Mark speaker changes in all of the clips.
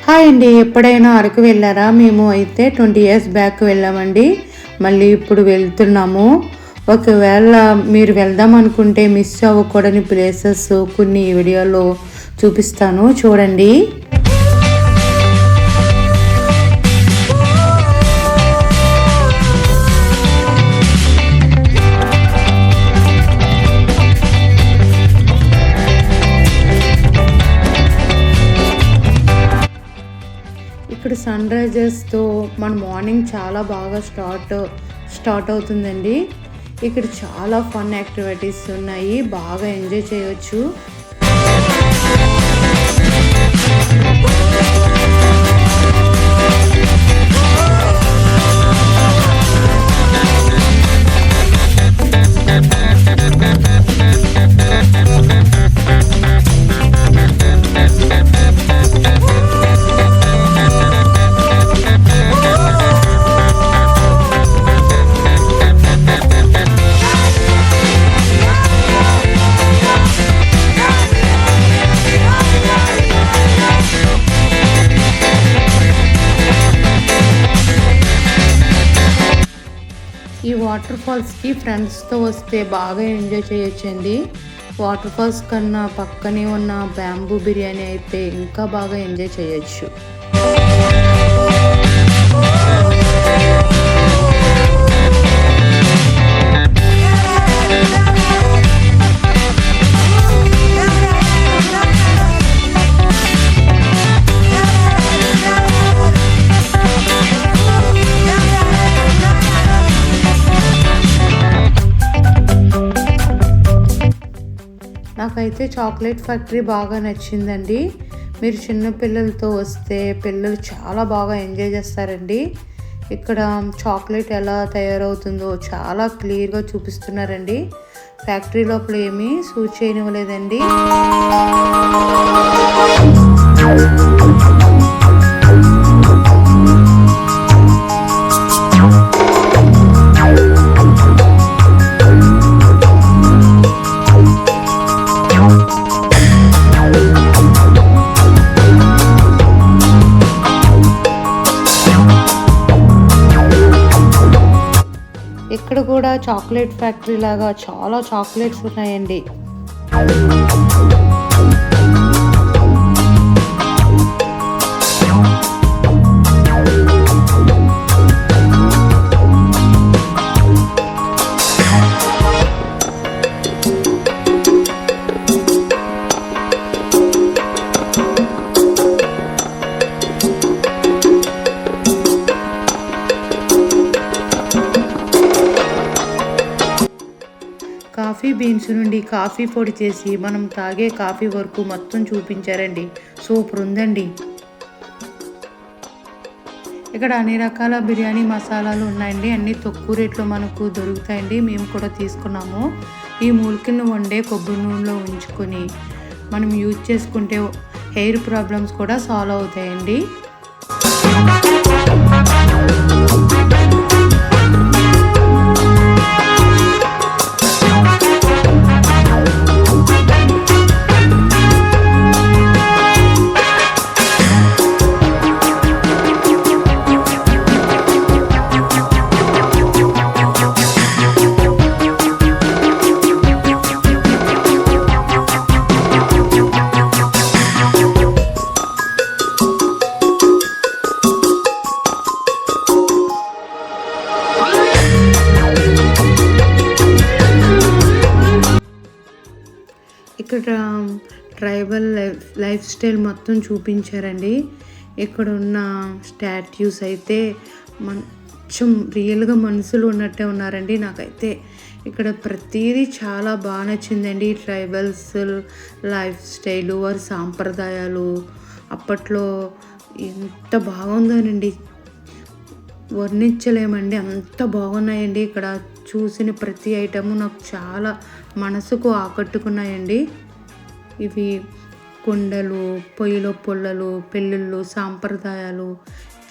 Speaker 1: Hi అండి, ఎప్పుడైనా అరకు వెళ్ళారా? మేము అయితే 20 years బ్యాక్ వెళ్ళామండి. మళ్ళీ ఇప్పుడు వెళ్తున్నాము. ఒకవేళ మీరు వెళ్దాం అనుకుంటే మిస్ అవ్వకూడని ప్లేసెస్ కొన్ని వీడియోలో చూపిస్తాను, చూడండి. ఇక్కడ సన్ రైజెస్తో మన మార్నింగ్ చాలా బాగా స్టార్ట్ అవుతుందండి. ఇక్కడ చాలా ఫన్ యాక్టివిటీస్ ఉన్నాయి, బాగా ఎంజాయ్ చేయవచ్చు. ఈ వాటర్ ఫాల్స్కి ఫ్రెండ్స్తో వస్తే బాగా ఎంజాయ్ చేయొచ్చండి. వాటర్ ఫాల్స్ కన్నా పక్కనే ఉన్న బ్యాంబూ బిర్యానీ అయితే ఇంకా బాగా ఎంజాయ్ చేయొచ్చు. నాకైతే చాక్లెట్ ఫ్యాక్టరీ బాగా నచ్చిందండి. మీరు చిన్న పిల్లలతో వస్తే పిల్లలు చాలా బాగా ఎంజాయ్ చేస్తారండి. ఇక్కడ చాక్లెట్ ఎలా తయారవుతుందో చాలా క్లియర్గా చూపిస్తున్నారండి. ఫ్యాక్టరీ లోపల ఏమీ షూట్ చేయనివ్వలేదండి. ఇక్కడ కూడా చాక్లెట్ ఫ్యాక్టరీ లాగా చాలా చాక్లెట్స్ ఉన్నాయండి. కాఫీ బీన్స్ నుండి కాఫీ పొడి చేసి మనం తాగే కాఫీ వరకు మొత్తం చూపించారండి. సూపర్ ఉందండి. ఇక్కడ అన్ని రకాల బిర్యానీ మసాలాలు ఉన్నాయండి. అన్నీ తక్కువ రేట్లో మనకు దొరుకుతాయండి. మేము కూడా తీసుకున్నాము. ఈ మూలికలను వండే కొబ్బరి నూనెలో ఉంచుకొని మనం యూజ్ చేసుకుంటే హెయిర్ ప్రాబ్లమ్స్ కూడా సాల్వ్ అవుతాయండి. ఇక్కడ ట్రైబల్ లైఫ్ స్టైల్ మొత్తం చూపించారండి. ఇక్కడ ఉన్న స్టాట్యూస్ అయితే కొంచెం రియల్గా మనుషులు ఉన్నట్టే ఉన్నారండి. నాకైతే ఇక్కడ ప్రతిదీ చాలా బాగా నచ్చిందండి. ట్రైబల్స్ లైఫ్ స్టైలు, వారి సాంప్రదాయాలు అప్పట్లో ఎంత బాగుందోనండి, వర్ణించలేమండి, అంత బాగున్నాయండి. ఇక్కడ చూసిన ప్రతి ఐటము నాకు చాలా మనసుకు ఆకట్టుకున్నాయండి. ఇవి కుండలు, పొయ్యిలో పుల్లలు, పెళ్ళిళ్ళు, సాంప్రదాయాలు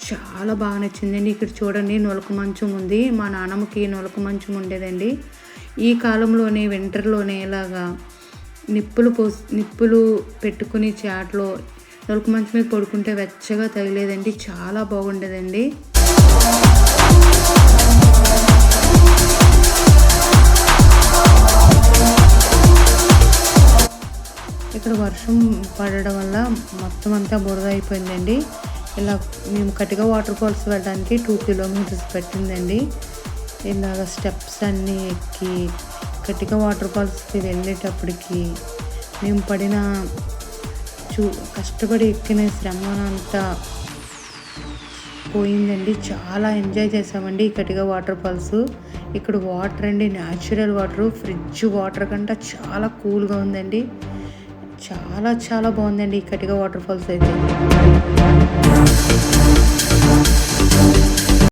Speaker 1: చాలా బాగా నచ్చిందండి. ఇక్కడ చూడండి, నులక మంచం ఉంది. మా నాన్నమ్మకి నులక మంచం ఉండేదండి. ఈ కాలంలోనే వింటర్లోనే ఇలాగా నిప్పులు పెట్టుకుని చాట్లో ఎలుక మంచం మీద పడుకుంటే వెచ్చగా తగిలేదండి, చాలా బాగుండేదండి. ఇక్కడ వర్షం పడడం వల్ల మొత్తం అంతా బురద అయిపోయిందండి. ఇలా మేము కటిక వాటర్ ఫాల్స్ వెళ్ళడానికి 2 కిలోమీటర్స్ పట్టిందండి. ఇలాగ స్టెప్స్ అన్నీ ఎక్కి కటిక వాటర్ ఫాల్స్కి వెళ్ళేటప్పటికి మేము పడిన కష్టపడి ఎక్కిన శ్రమ అంతా పోయిందండి. చాలా ఎంజాయ్ చేసామండి ఈ కటిక వాటర్ ఫాల్స్. ఇక్కడ వాటర్ అండి న్యాచురల్ వాటర్, ఫ్రిడ్జ్ వాటర్ కంటే చాలా కూల్గా ఉందండి. చాలా చాలా బాగుందండి ఈ కటిక వాటర్ ఫాల్స్ అయితే.